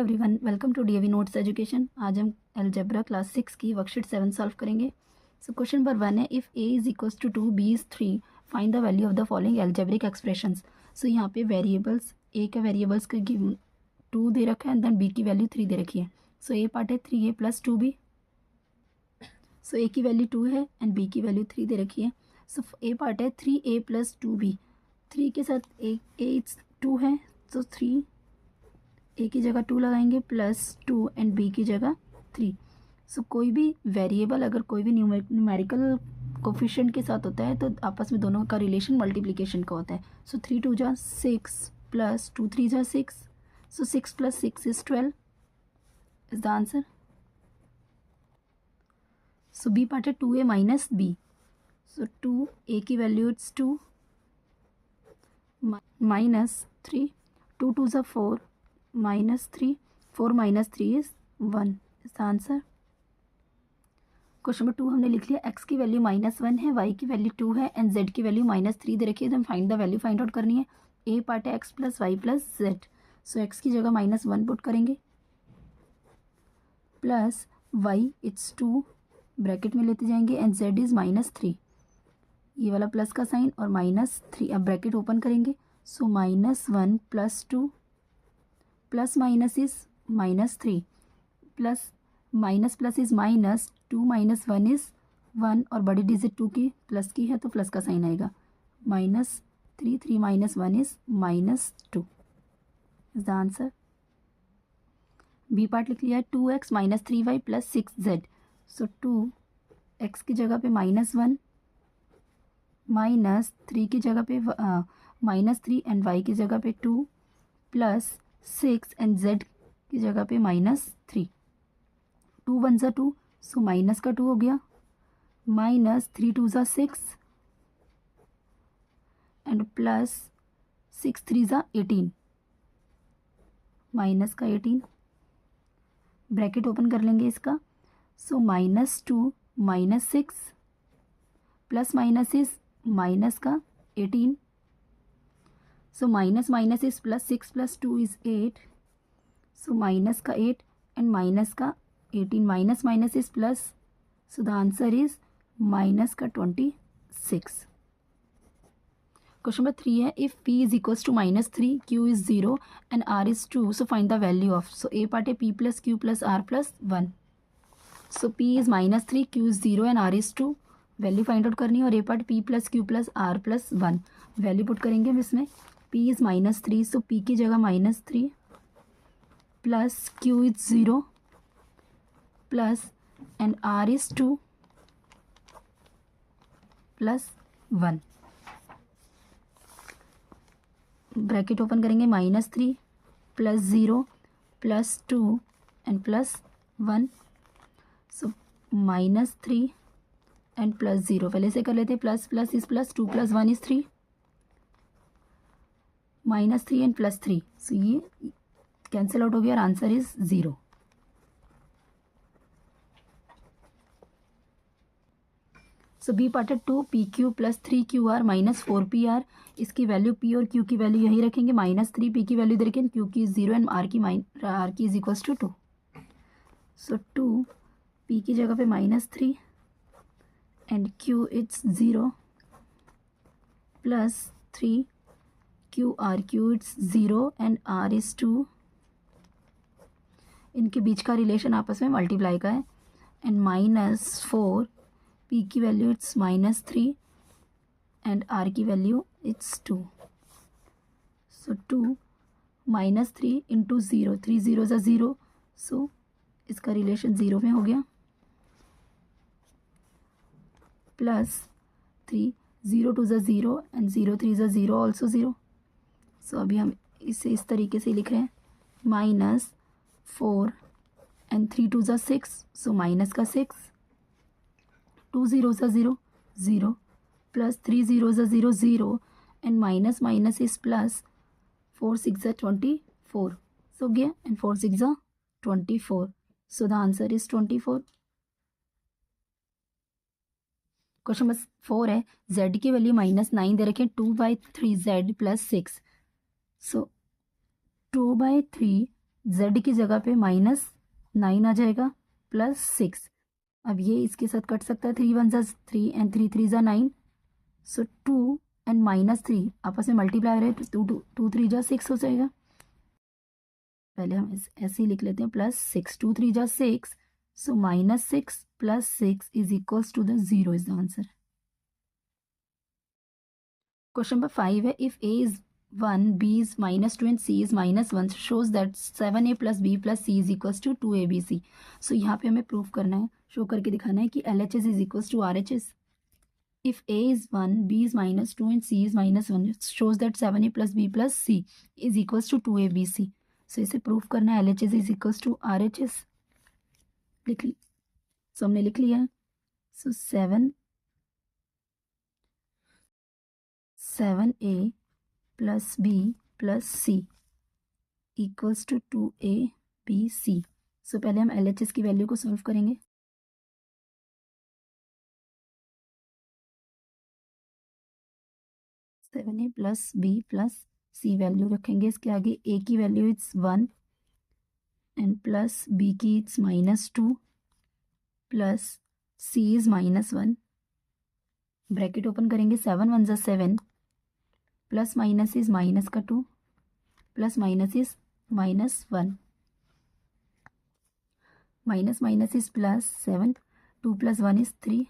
Everyone, welcome to DAV Notes Education. आज हम algebra class 6 की वर्कशीट 7 सॉल्व करेंगे। सो क्वेश्चन नंबर 1 है, if a is equals to 2 b is 3 find the value of the following algebraic expressions. So यहाँ पे variables a का variables का 2 दे रखा है एंड देन b की वैल्यू 3 दे रखी है। सो a पार्ट है 3a plus 2b। So a की वैल्यू 2 है एंड b की वैल्यू 3 दे रखी है। सो a पार्ट है 3a प्लस 2b। 3 के साथ a 2 है, सो 3 ए की जगह 2 लगाएंगे प्लस 2 एंड बी की जगह 3। सो कोई भी वेरिएबल अगर कोई भी न्यूमेरिकल कोफिशिएंट के साथ होता है तो आपस में दोनों का रिलेशन मल्टीप्लिकेशन का होता है। सो 3 2 जा 6 प्लस 2 3 जा 6। So 6 plus 6 is 12 is the answer. So B part है 2a माइनस बी। सो 2 ए की वैल्यू इट्स 2 माइनस 3 2 2 जा 4 minus 3 4 minus 3 is 1 is the answer. Question number 2 हमने लिख लिया, x की वैल्यू -1 है, y की वैल्यू 2 है एंड z की वैल्यू -3 दे रखी है। तो हम find the value find out करनी है। a पार्ट है x plus y plus z. So x की जगह -1 पुट करेंगे प्लस y इट्स 2 ब्रैकेट में लेते जाएंगे एंड z इज -3। ये वाला प्लस का साइन और -3, अब ब्रैकेट ओपन करेंगे। सो -1 plus 2 plus minus is -3 plus minus plus is minus 2 minus 1 is 1 और बड़ी डिजिट 2 की प्लस की है तो प्लस का साइन आएगा। -3 3 minus 1 is -2 is the answer. B part लिख लिया है 2x minus 3y plus 6z। सो 2x की जगह पे -1 -3 की जगह पे -3 एंड y की जगह पे 2 प्लस 6 एंड z की जगह पे -3। 2 1 ज़ा 2, सो माइनस का 2 हो गया, -3 2 ज़ा 6 एंड प्लस 6 3 ज़ा 18 माइनस का 18। ब्रैकेट ओपन कर लेंगे इसका। So -2 -6 plus minus is minus का 18। So minus minus is plus 6 plus 2 is 8। So minus का 8 एंड माइनस का 18 minus minus is plus. So the answer is minus का 26। क्वेश्चन नंबर 3 है, if p is equals to -3 q is 0 and r is 2 so find the value of. So a part है p plus q plus r plus 1। So p is -3 q is 0 and r is 2। Value find out करनी है और a part p plus q plus r plus 1। Value put करेंगे हम इसमें। p is -3 so p की जगह -3 plus q is 0 plus and r is 2 plus 1। Bracket open करेंगे, -3 plus 0 plus 2 and plus 1। So -3 and plus 0 पहले से कर लेते हैं। Plus plus is plus, 2 plus 1 is 3, -3 and plus 3। So ये कैंसिल आउट हो गया और answer is 0। So B part है 2pq plus 3qr minus 4pr। इसकी वैल्यू p और q की वैल्यू यही रखेंगे। -3 p की वैल्यू दे रखेंगे, q की 0 एंड r की is equals to 2। So 2 p की जगह पे -3 and q it's 0 plus 3 q it's 0 and r is 2। इनके बीच का रिलेशन आपस में मल्टीप्लाई का है एंड -4 p की वैल्यू इट्स -3 एंड r की वैल्यू इट्स 2। सो 2 -3 इंटू 0, 3 0 ज़ा 0। सो इसका रिलेशन 0 में हो गया प्लस 3 0 2 ज़ा 0 एंड 0 3 ज़ा 0 ऑल्सो 0। सो अभी हम इसे इस तरीके से लिख रहे हैं, -4 एंड 3 2 ज़ा 6। सो माइनस का 6, 2 0 ज़ा 0 0 प्लस 3 0 ज़ा 0 0 and minus minus is plus, 4 6 ज़ा 24 सो गया एंड 4 6 ज़ा 24। सो the answer is 24। Question number 4 है, z की वैल्यू -9 दे रखे 2/3 z प्लस 6। सो 2/3 z की जगह पे -9 आ जाएगा +6। अब ये इसके साथ कट सकता है, 3 1 ज़ा 3 एंड 3 3 ज़ा 9। सो 2 एंड -3 आपस में मल्टीप्लाई हो रहे हैं, तो 2 3 ज़ा 6 हो जाएगा। पहले हम ऐसे ही लिख लेते हैं, +6 2 3 ज़ा 6। So -6 +6 is equals to the 0 is the answer. Question number 5 है, if a is 1, b is -2 and c is -1 shows that 7a plus b plus c is equals to 2abc। सो यहाँ पे हमें प्रूव करना है, शो करके दिखाना है कि LHS is equals to RHS। If a is 1, b is -2 and c is -1 it shows that 7a plus b plus c is equals to 2abc। सो इसे प्रूव करना है, LHS is equals to RHS। लिख ली, सो हमने लिख लिया है। सो 7a plus b plus c equals to 2abc। सो पहले हम LHS की वैल्यू को सॉल्व करेंगे। सेवन ए प्लस बी प्लस सी वैल्यू रखेंगे इसके आगे। a की value it's 1 and plus b की it's -2 plus c is -1। Bracket open करेंगे, 7 1 ज़ा 7 प्लस माइनस इज माइनस का 2 plus minus is -1 minus minus is +7 2 + 1 is 3।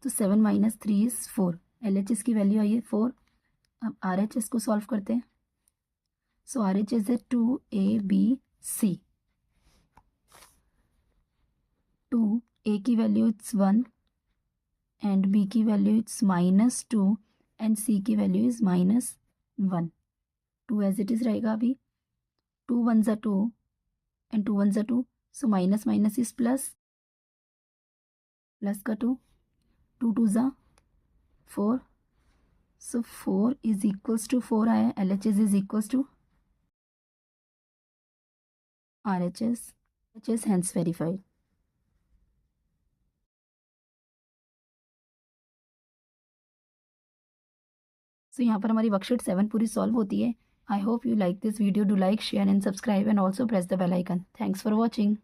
तो 7 - 3 इज 4। LHS की वैल्यू आई है 4। अब RHS को सॉल्व करते हैं। सो RHS है 2abc। 2a की वैल्यू इट्स 1 एंड b की वैल्यू इट्स -2 एंड c की value is -1। 2 as it is रहेगा अभी। 2 1 ज़ा 2 एंड 2 1 ज़ा 2। सो minus minus is plus, plus का 2 2 2 ज़ा 4। सो 4 इज इक्वल्स टू 4 आया। LHS is equals to RHS। LHS hence verified. So यहाँ पर हमारी वर्कशीट 7 पूरी सॉल्व होती है। I hope you like this video. Do like, share and subscribe and also press the bell icon. Thanks for watching.